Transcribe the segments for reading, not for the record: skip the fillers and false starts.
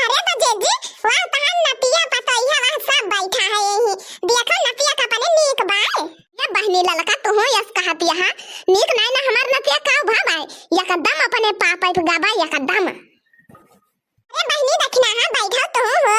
अरे तो जेजी वहां तहन नतिया पतैया वहां सब बैठा है यही देखो नतिया का पने नीक बाय या बहनी ललका तू हो यस कहत यहां नीक नहीं ना हमार नतिया का भाबाय या कदम अपने पापा पे गाबा या कदम अरे बहनी दखना हां बैठा तो हो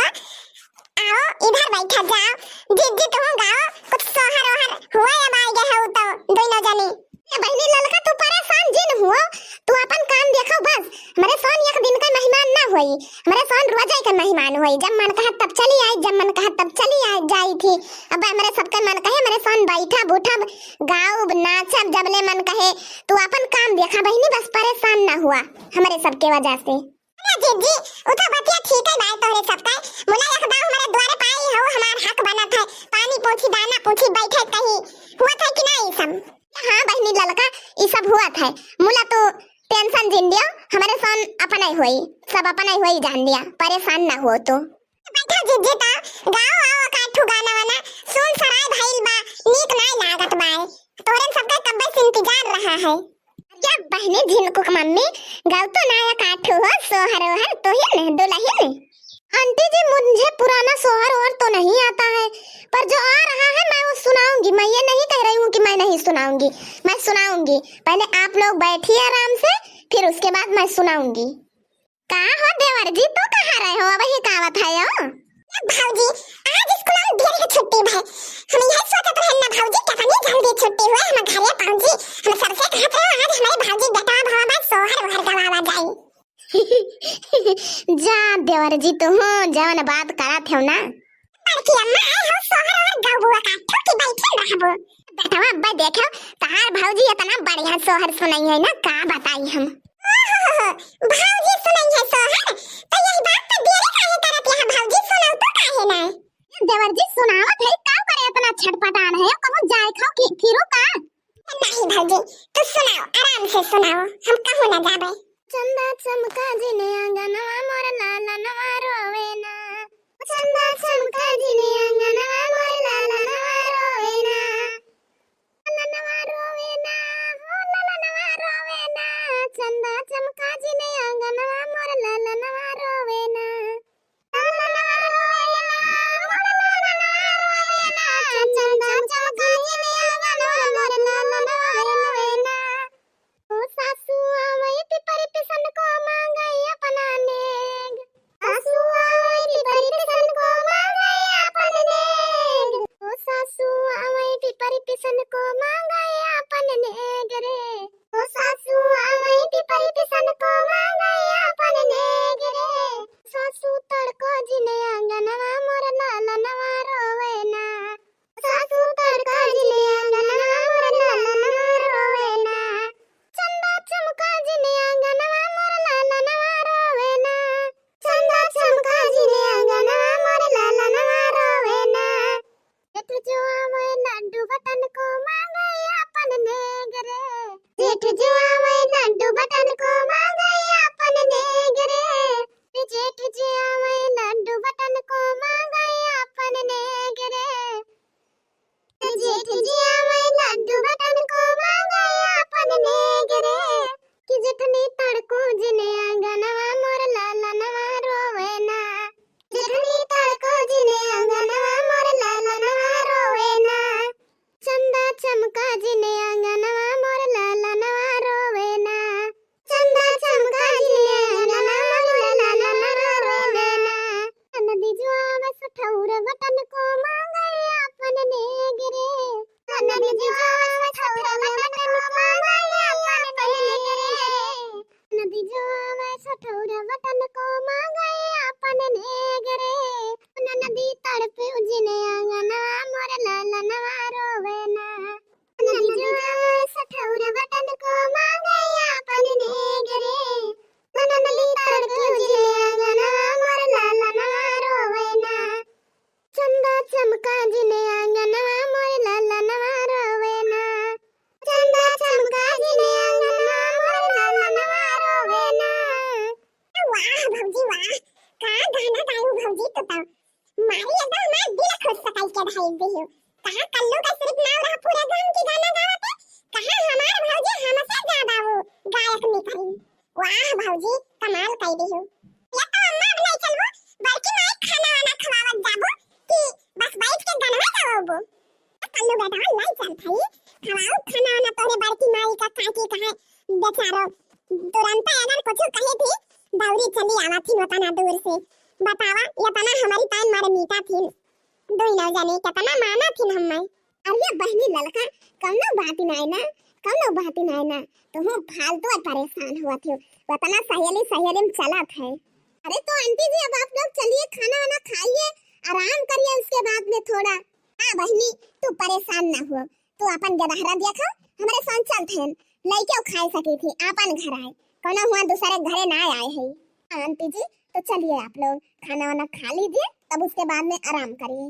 आओ इधर बैठा जाओ जीजी तुम गाओ कुछ सोहर ओहर हुआ या बाई गए हो तो दोनों जनी ए बहनी ललका तू परेशान जिन हुआ तू अपन काम देखो बस हमारे सोन एक दिन का मेहमान ना होई हमारे सोन रोज का मेहमान होई जब मन कहा तब चली आई जब मन कहा तब चली आई जाई थी अब हमारे सबका मन कहे हमारे सोन बैठा बूठा गाओ नाचब जबले मन कहे तू अपन काम देखा बहनी बस परेशान ना हुआ हमारे सबके वजह से अरे जीजी उठा बतिया ठीक है भाई तोरे सबका मुला यखदा हमारे द्वारे पाई हो हमार हक बना था पानी पोछी दाना पोछी बैठे कहीं हुआ था कि नहीं सब हां बहनी ललका ई सब हुआ था मुला तो टेंशन जिन दिया हमारे सोन अपना ही होई सब अपना ही होई जान दिया परेशान ना हो तो बैठा जीजी ता गाओ आओ काठू गाना वाला सुन सराय भाईल बा नीक नहीं लागत बा तोरे सबका कब्बे से इंतजार रहा है या बहनी झिनको मम्मी गाओ तो नया काठू हो सोहर ओहर तो ही न दुल्हन आंटी जी मुझे पुराना सोहर और तो नहीं आता है पर जो आ रहा है मैं वो सुनाऊंगी मैं ये नहीं कह रही हूँ कि मैं नहीं सुनाऊंगी मैं सुनाऊंगी पहले आप लोग बैठिए आराम से फिर उसके बाद मैं सुनाऊंगी कहाँ हो देवर जी तो कहाँ रहे हो अब ये कहावत है यो भाऊजी आज स्कूल में ढेर की छुट्टी भाई हम यही सोचत रहे ना भाऊजी क्या पनी जल्दी छुट्टी हुए हम घरे पहुंची हम सबसे कहत रहे आज हमारे भाऊजी बेटा भावा बस सोहर ओहर गवावा जाई जा देवर जी तो हो जवन बात करत हो ना बड़की अम्मा आई हो सोहर और गौबुआ का ठोकी बैठे रहबो बेटवा अब्बा देखो तार भौजी इतना बढ़िया सोहर सुनाई है ना का बताई हम भौजी सुनाई है सोहर तो यही बात तो देरी काहे करत यहां भौजी सुनाओ तो काहे ना देवर जी सुनावत है का करे इतना छटपटान है कहूं जाए खाओ कि फिरो का नहीं भौजी तू सुनाओ आराम से सुनाओ हम कहूं ना जाबे चंदा चमका जिने आंगनवा मोर लाला नवा रोवे ना चंदा चमका जिने आंगनवा मोर लाला नवा रोवे ना लाला नवा रोवे ना हो लाला नवा रोवे ना चंदा चमका जिने आंगनवा मोर लाला नवा रोवे ना लाला नवा रोवे ना मोर लाला नवा रोवे ना चंदा चमका जिने आंगनवा मोर लाला नवा रोवे ना ओ सासू आवई पिपरी पिसन को मांगई अपना नेग सासू आवई पिपरी पिसन को मांगई अपन नेग ओ सासू आवई पिपरी पिसन को मांगई अपन नेग रे ओ सासू आवई पिपरी पिसन को मांगई अपन नेग रे सासू तड़को जिने आंगनवा मोर लाला नवा रोवे ना सासू तड़को जिने आंगनवा मोर लाला नवा रोवे ना चंदा चमका जिने आंगनवा मोर लाला नवा रोवे ना चंदा चमका जिने आंगनवा मोर लाला नवा रोवे ना जेठ जो आवे लड्डू बटन को मांगे अपन नेग रे जेठ जो आवे लड्डू बटन को मांगे अपन नेग रे जेठ जो आवे लड्डू बटन को मांगे अपन नेग रे जेठ जी आवे लड्डू बटन को मांगे अपन नेग रे कि जेठनी तड़को जिने आंगनवा मोर लाला नवा रोवे ना जेठनी तड़को जिने आंगनवा मोर लाला नवा रोवे ना चंदा चमका जिने आंगनवा मोर लाला नवा रोवे ना चंदा चमका जिने आंगनवा मोर लाला नवा रोवे ना नदी जो आवे सठौर बटन को मांगे अपन नेग रे नदी जो आवे सठौर बटन को मांगे अपन नेग रे नदी जो आवे सठौर बटन को मांगे अपन नेग रे नदी तड़पे जिने आंगनवा मोर लाला नवा रोवे ना नदी जो आवे सठौर बटन को मांगे अपन नेग रे नदी तड़पे जिने आंगनवा मोर लाला नवा रोवे ना चंदा चमका जिने आंगनवा मोर लाला नवा रोवे ना चंदा चमका जिने आंगनवा मोर लाला नवा रोवे ना वाह भौजी वाह का गाना गायो भौजी तो मारी एकदम मार दिल खुश सकाई के ढाई दियो कहां कल्लू का सिर्फ नाम रहा पूरे गांव की गाना गावते कहां हमार भौजी हमसे ज्यादा वो गायक निकली वाह भौजी कमाल कई दियो या तो अम्मा अब नहीं चलबो आवत थी तना दूर से। बतावा ये तना हमारी तान मारे मीठा थी। दो ना जाने कितना माना थी हमें। अरे बहनी ललका कौनो बात नहीं ना, कौनो बात नहीं ना। तो हम फालतू परेशान हुआ थे। वतना सहेली में चला था। अरे तो आंटी जी अब आप लोग चलिए खाना वाना खाइए, आराम करिए उसके बाद में थोड़ा। हाँ बहनी तू परेशान ना हो, तू अपन गदहरा देखो हमारे संग चल थे लइके खाए सकी थी अपन घर आए, कोनो हुआ दूसरे घरे ना आए है। आंटी जी तो चलिए आप लोग खाना वाना खा लीजिए, तब उसके बाद में आराम करिए।